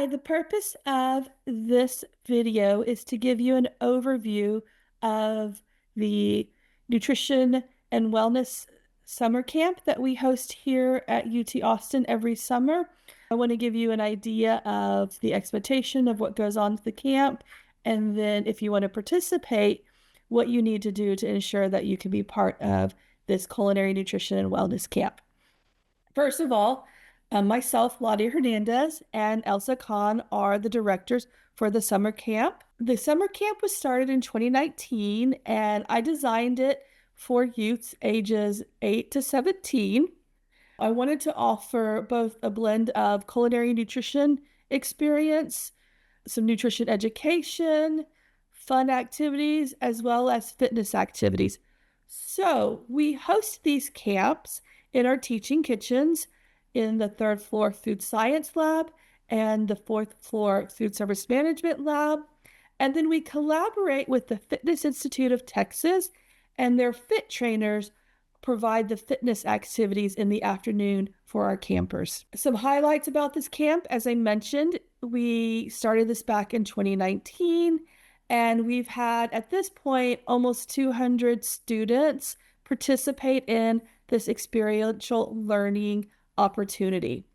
Hi, the purpose of this video is to give you an overview of the nutrition and wellness summer camp that we host here at UT Austin every summer. I want to give you an idea of the expectation of what goes on at the camp, and then if you want to participate, what you need to do to ensure that you can be part of this culinary nutrition and wellness camp. First of all, myself, Ladia Hernandez, and Elsa Khan are the directors for the summer camp. The summer camp was started in 2019, and I designed it for youths ages 8 to 17. I wanted to offer both a blend of culinary nutrition experience, some nutrition education, fun activities, as well as fitness activities. So we host these camps in our teaching kitchens in the third floor food science lab and the fourth floor food service management lab. And then we collaborate with the Fitness Institute of Texas, and their fit trainers provide the fitness activities in the afternoon for our campers. Some highlights about this camp, as I mentioned, we started this back in 2019, and we've had at this point almost 200 students participate in this experiential learning opportunity.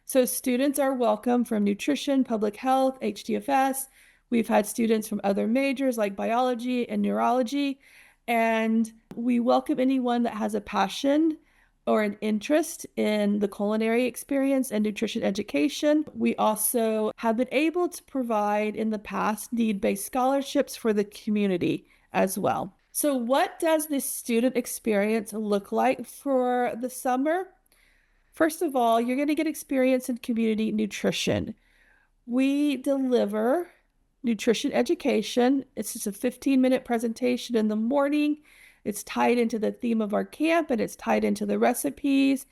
So students are welcome from nutrition, public health, HDFS. We've had students from other majors like biology and neurology, and we welcome anyone that has a passion or an interest in the culinary experience and nutrition education. We also have been able to provide in the past need-based scholarships for the community as well. So what does this student experience look like for the summer? First of all, you're going to get experience in community nutrition. We deliver nutrition education. It's just a 15-minute presentation in the morning. It's tied into the theme of our camp, and it's tied into the recipes.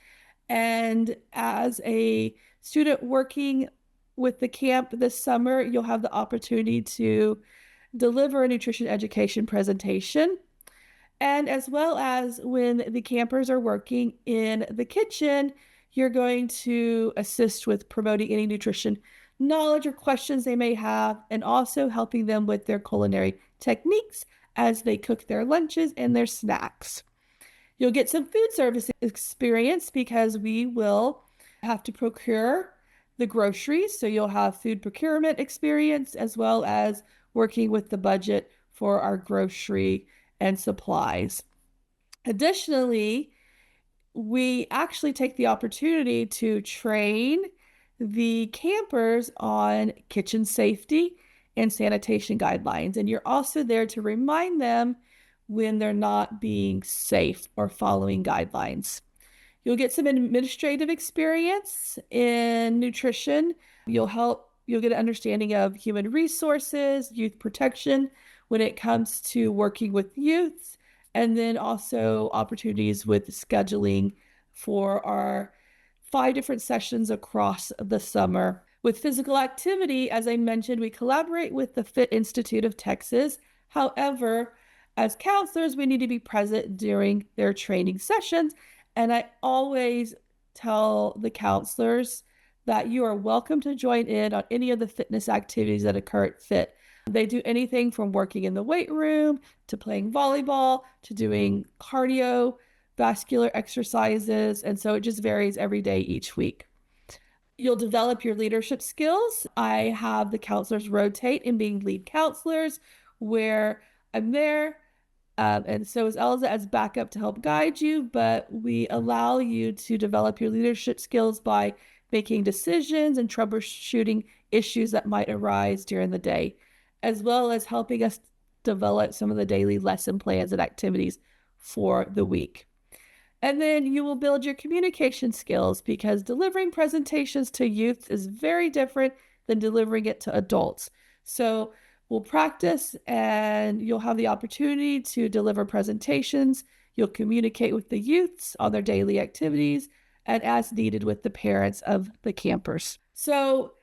And as a student working with the camp this summer, you'll have the opportunity to deliver a nutrition education presentation. And as well as when the campers are working in the kitchen, you're going to assist with promoting any nutrition knowledge or questions they may have, and also helping them with their culinary techniques as they cook their lunches and their snacks. You'll get some food service experience because we will have to procure the groceries. So you'll have food procurement experience as well as working with the budget for our grocery and supplies. Additionally, we actually take the opportunity to train the campers on kitchen safety and sanitation guidelines. And you're also there to remind them when they're not being safe or following guidelines. You'll get some administrative experience in nutrition. You'll get an understanding of human resources, youth protection when it comes to working with youths, and then also opportunities with scheduling for our 5 different sessions across the summer. With physical activity, as I mentioned, we collaborate with the Fit Institute of Texas. However, as counselors, we need to be present during their training sessions. And I always tell the counselors that you are welcome to join in on any of the fitness activities that occur at Fit. They do anything from working in the weight room to playing volleyball to doing cardiovascular exercises. And so it just varies every day each week. You'll develop your leadership skills. I have the counselors rotate in being lead counselors where I'm there. And so is Elsa as backup to help guide you, but we allow you to develop your leadership skills by making decisions and troubleshooting issues that might arise during the day, as well as helping us develop some of the daily lesson plans and activities for the week. And then you will build your communication skills because delivering presentations to youth is very different than delivering it to adults. So we'll practice and you'll have the opportunity to deliver presentations. You'll communicate with the youths on their daily activities and as needed with the parents of the campers. So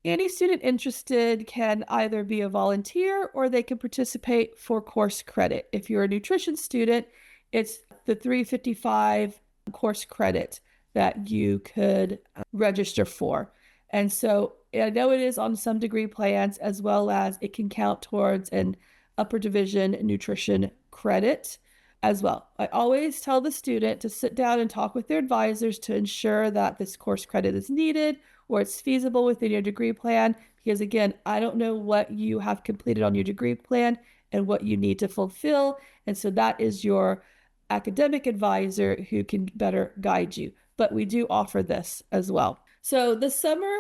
any student interested can either be a volunteer or they can participate for course credit. If you're a nutrition student, it's the 355 course credit that you could register for. And so I know it is on some degree plans, as well as it can count towards an upper division nutrition credit as well. I always tell the student to sit down and talk with their advisors to ensure that this course credit is needed or it's feasible within your degree plan. Because again, I don't know what you have completed on your degree plan and what you need to fulfill. And so that is your academic advisor who can better guide you. But we do offer this as well. So the summer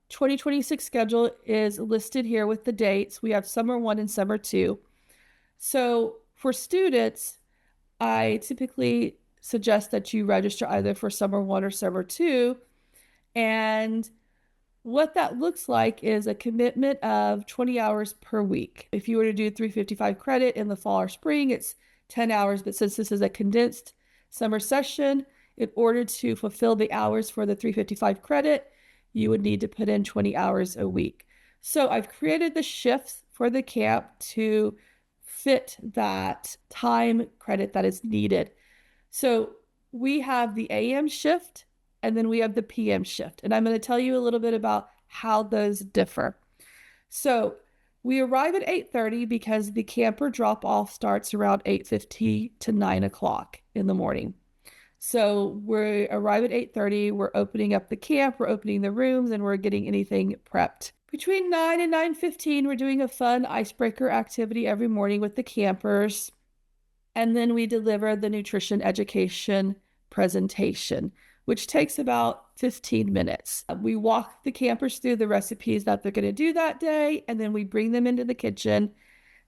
2026 schedule is listed here with the dates. We have summer 1 and summer 2. So for students, I typically suggest that you register either for summer 1 or summer 2. And what that looks like is a commitment of 20 hours per week. If you were to do 355 credit in the fall or spring, it's 10 hours. But since this is a condensed summer session, in order to fulfill the hours for the 355 credit, you would need to put in 20 hours a week. So I've created the shifts for the camp to fit that time credit that is needed. So we have the AM shift and then we have the PM shift. And I'm going to tell you a little bit about how those differ. So we arrive at 8:30 because the camper drop off starts around 8:50 to 9 o'clock in the morning. So we arrive at 8:30, we're opening up the camp, we're opening the rooms, and we're getting anything prepped. Between 9 and 9:15, we're doing a fun icebreaker activity every morning with the campers. And then we deliver the nutrition education presentation, which takes about 15 minutes. We walk the campers through the recipes that they're going to do that day, and then we bring them into the kitchen.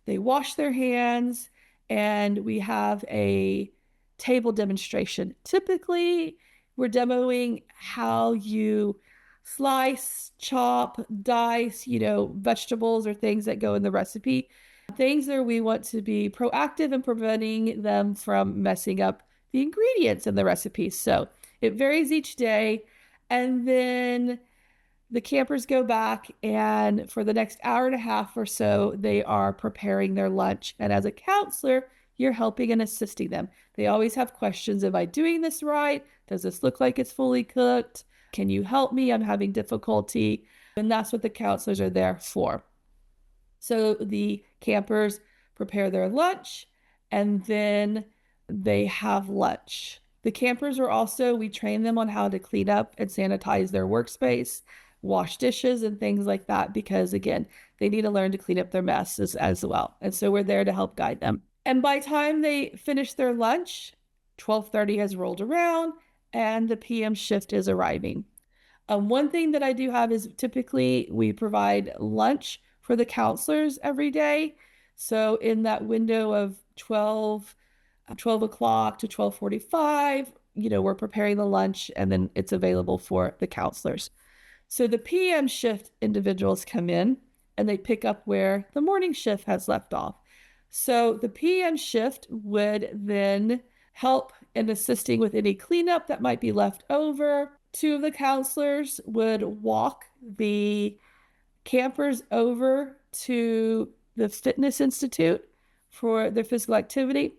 They wash their hands, and we have a table demonstration. Typically, we're demoing how you slice, chop, dice, vegetables or things that go in the recipe. Things that we want to be proactive in preventing them from messing up the ingredients in the recipe. So it varies each day. And then the campers go back, and for the next hour and a half or so, they are preparing their lunch. And as a counselor, you're helping and assisting them. They always have questions. Am I doing this right? Does this look like it's fully cooked? Can you help me? I'm having difficulty. And that's what the counselors are there for. So the campers prepare their lunch, and then they have lunch. The campers are also, we train them on how to clean up and sanitize their workspace, wash dishes and things like that, because again, they need to learn to clean up their messes as well. And so we're there to help guide them. And by the time they finish their lunch, 12:30 has rolled around and the PM shift is arriving. One thing that I do have is typically we provide lunch for the counselors every day. So in that window of 12 o'clock to 12:45, we're preparing the lunch, and then it's available for the counselors. So the PM shift individuals come in and they pick up where the morning shift has left off. So the PM shift would then help in assisting with any cleanup that might be left over. Two of the counselors would walk the campers over to the fitness institute for their physical activity.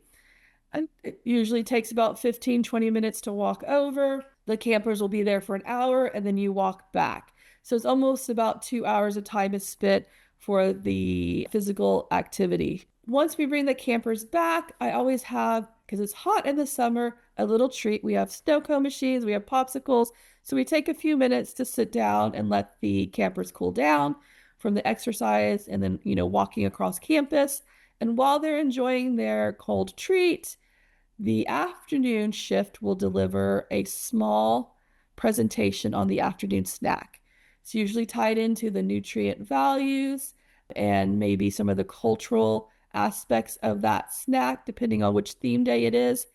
And it usually takes about 15-20 minutes to walk over. The campers will be there for an hour, and then you walk back. So it's almost about 2 hours of time is spent for the physical activity. Once we bring the campers back, I always have, because it's hot in the summer, a little treat. We have snow cone machines, we have popsicles. So we take a few minutes to sit down and let the campers cool down from the exercise and then, walking across campus. And while they're enjoying their cold treat, the afternoon shift will deliver a small presentation on the afternoon snack. It's usually tied into the nutrient values and maybe some of the cultural aspects of that snack, depending on which theme day it is.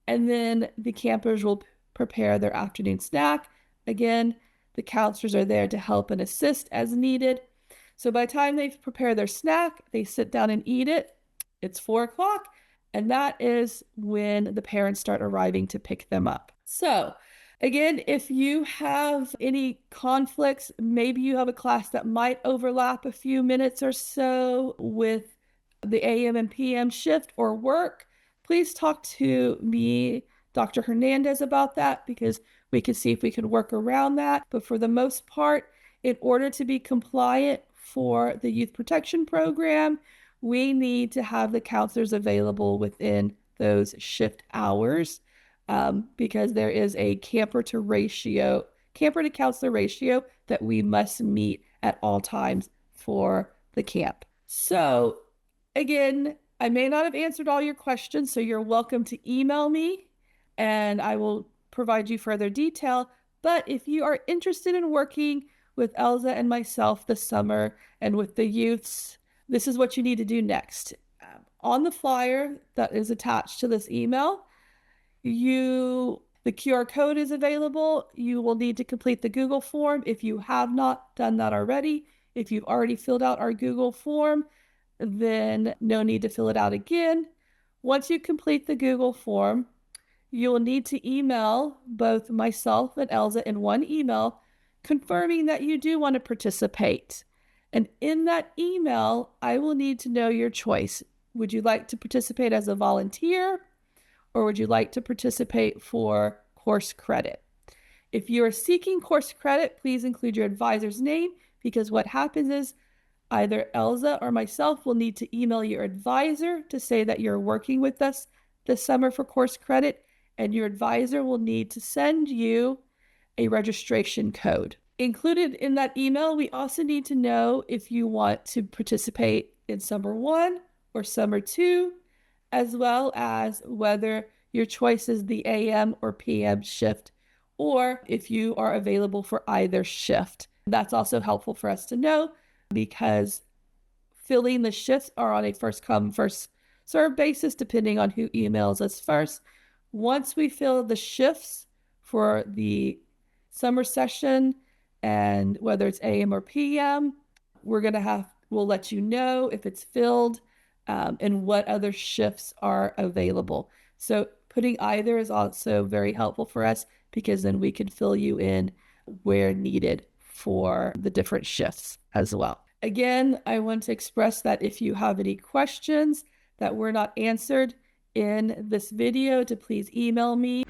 And then the campers will prepare their afternoon snack. Again, the counselors are there to help and assist as needed. So by the time they prepare their snack, they sit down and eat it. It's 4 o'clock, and that is when the parents start arriving to pick them up. So again, if you have any conflicts, maybe you have a class that might overlap a few minutes or so with the AM and PM shift or work, please talk to me, Dr. Hernandez, about that, because we can see if we can work around that. But for the most part, In order to be compliant for the youth protection program, we need to have the counselors available within those shift hours, because there is a camper to counselor ratio that we must meet at all times for the camp. So again, I may not have answered all your questions, so you're welcome to email me and I will provide you further detail. But if you are interested in working with Elza and myself this summer and with the youths, this is what you need to do next. On the flyer that is attached to this email, the QR code is available. You will need to complete the Google form if you have not done that already. If you've already filled out our Google form, then no need to fill it out again. Once you complete the Google form, you will need to email both myself and Elza in one email confirming that you do want to participate. And in that email, I will need to know your choice. Would you like to participate as a volunteer, or would you like to participate for course credit? If you are seeking course credit, please include your advisor's name, because what happens is either Elza or myself will need to email your advisor to say that you're working with us this summer for course credit, and your advisor will need to send you a registration code. Included in that email, we also need to know if you want to participate in summer 1 or summer 2, as well as whether your choice is the AM or PM shift, or if you are available for either shift. That's also helpful for us to know, because filling the shifts are on a first come, first serve basis, depending on who emails us first. Once we fill the shifts for the summer session, and whether it's AM or PM, we'll let you know if it's filled, and what other shifts are available. So putting either is also very helpful for us, because then we can fill you in where needed for the different shifts as well. Again, I want to express that if you have any questions that were not answered in this video, to please email me.